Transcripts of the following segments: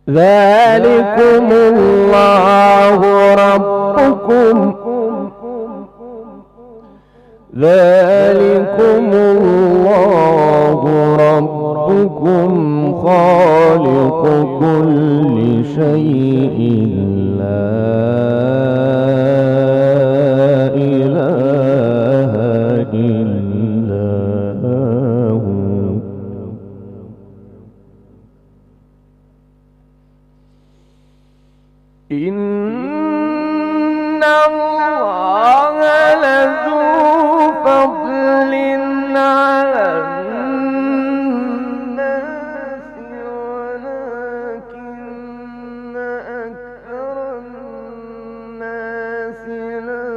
ذلكم الله ربكم خالق كل شيء لا إله إلا هو إن الله لذو فضل على الناس ولكن أكثر الناس لا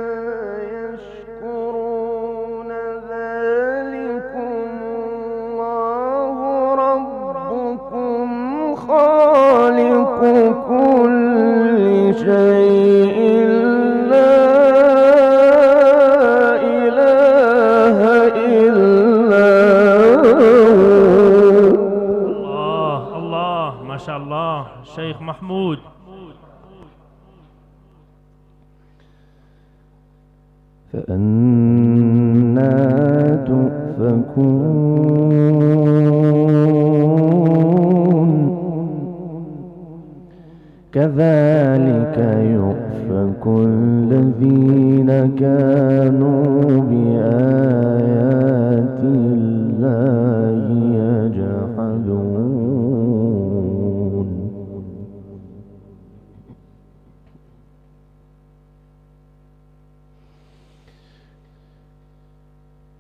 يشكرون ذلكم الله ربكم خالق كل شيء لا إله إلا الله الله ما شاء الله شيخ محمود. فأنا تؤفكون كذلك يؤفك الذين كانوا بآيات الله يجحدون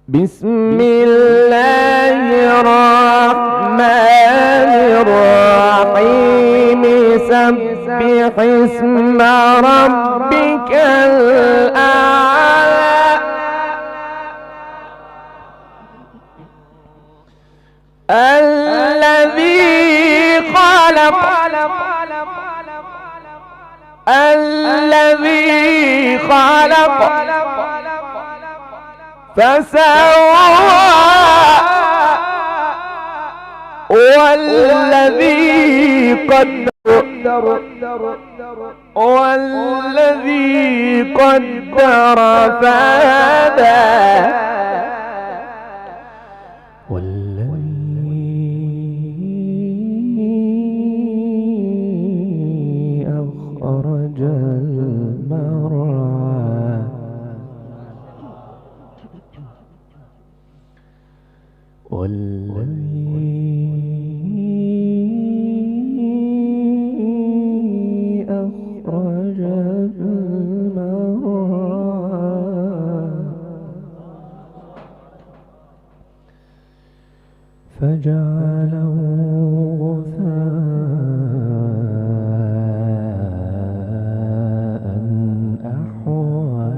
بسم الله الرحمن الرحيم سبح اسم ربك الأعلى الذي خلق فسوى والذي قدر فهدى والذي أخرج المرعى أخرج المرعى فجعله غثاء أحوى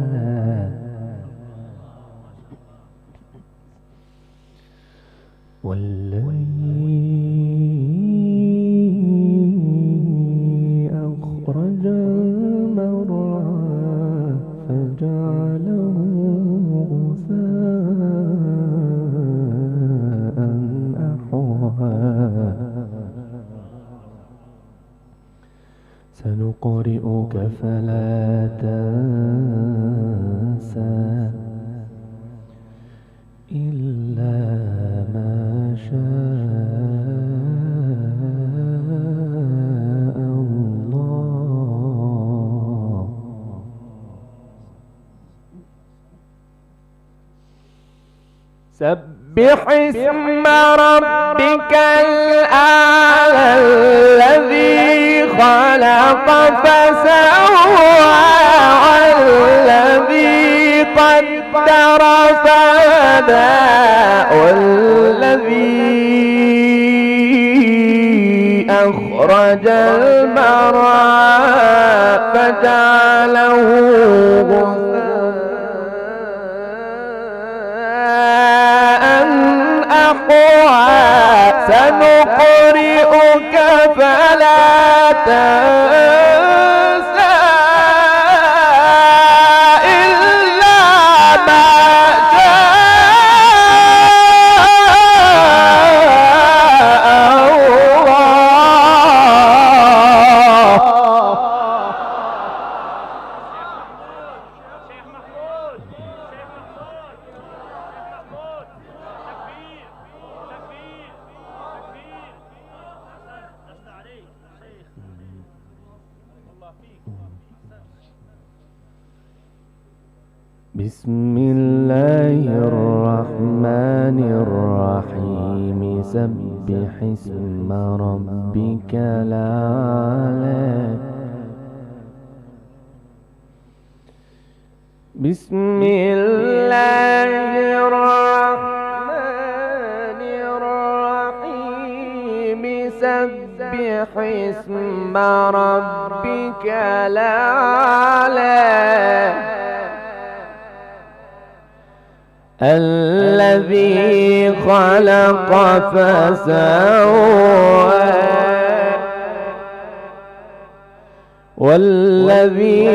والذي أخرج المرعى فجعله غثاء أحوى سنقرئك فلا تنسى إلا ما شاء الله سبح اسم ربك الأعلى الذي خلق فسوى والذي قدر فهدى والذي أخرج المرعى فجعله غثاء أحوى سنقرئك فلا تنسى إلا ما شاء الله بسم الله الرحمن الرحيم سبح اسم ربك الأعلى بسم الله الرحمن الرحيم سبح اسم ربك الأعلى الذي خلق فسوى والذي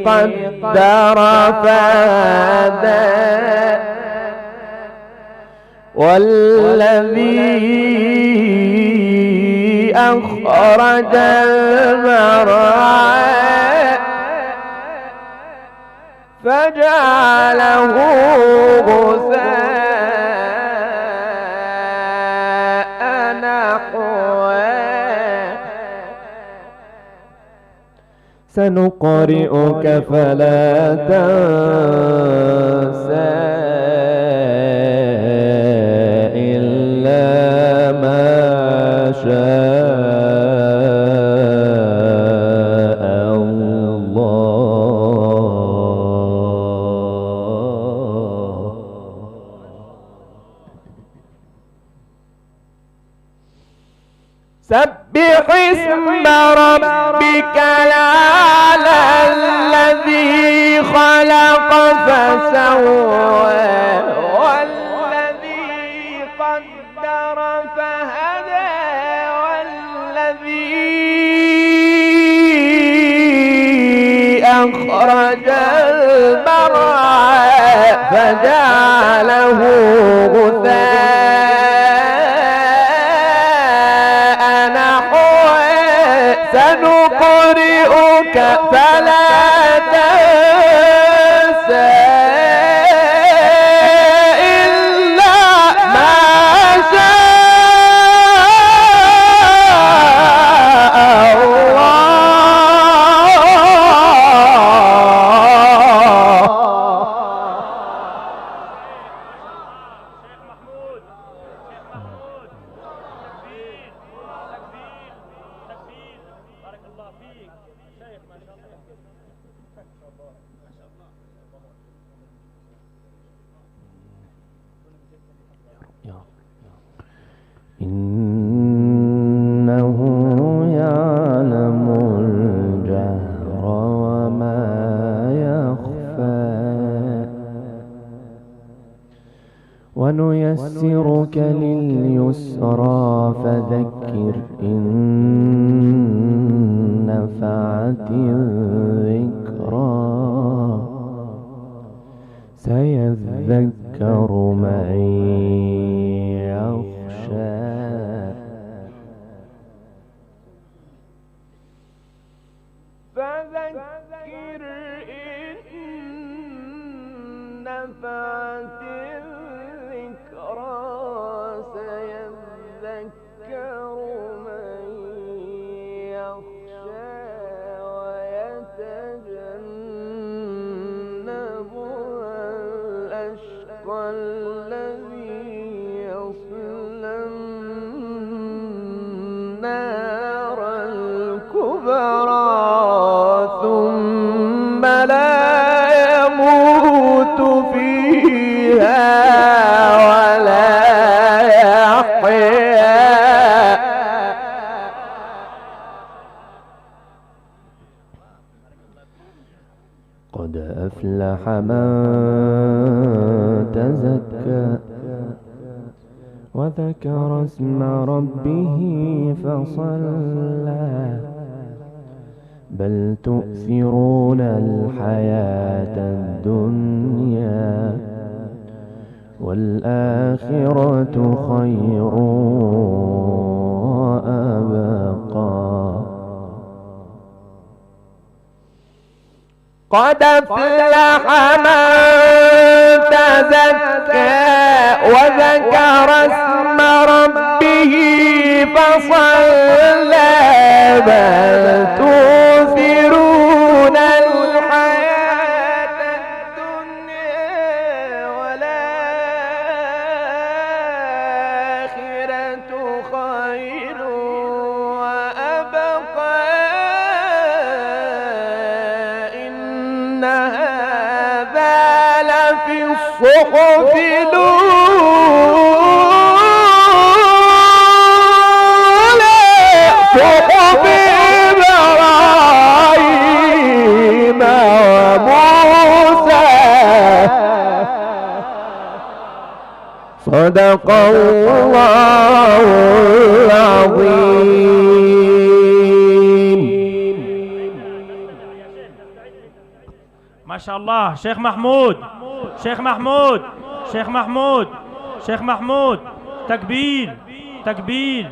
قدر فهدى والذي أخرج المرعى فجعله غثاء نحوه سنقرئك فلا تنسى إلا ما شاء الله سبح اسم ربك الأعلى الذي خلق فسوى والذي قدر فهدى والذي أخرج المرعى فجعله غثاء سنقرئك فلا تنسى إلا ما شاء إنه يعلم الجهر وما يخفى ونيسرك لليسرى فذكر إن نفعت الذكرى سيذكر من يخشى فذكر إن نفعت الذكرى سيذكر من يخشى ويتجنبها الأشقى الذي يصلى النار الكبرى ثم لا يموت فيها ولا يحيا قد أفلح من تزكى وذكر اسم ربه فصلى بل تؤثرون الحياة الدنيا والآخرة خير وأبقى قد أفلح من تزكى وذكر اسم ربه فصلى بل تؤثرون الحياة الدنيا الصحف الأولى صحف إبراهيم وموسى صدق الله العظيم. ما شاء الله. شيخ محمود، شيخ محمود، شيخ محمود، شيخ محمود، تكبير تكبير.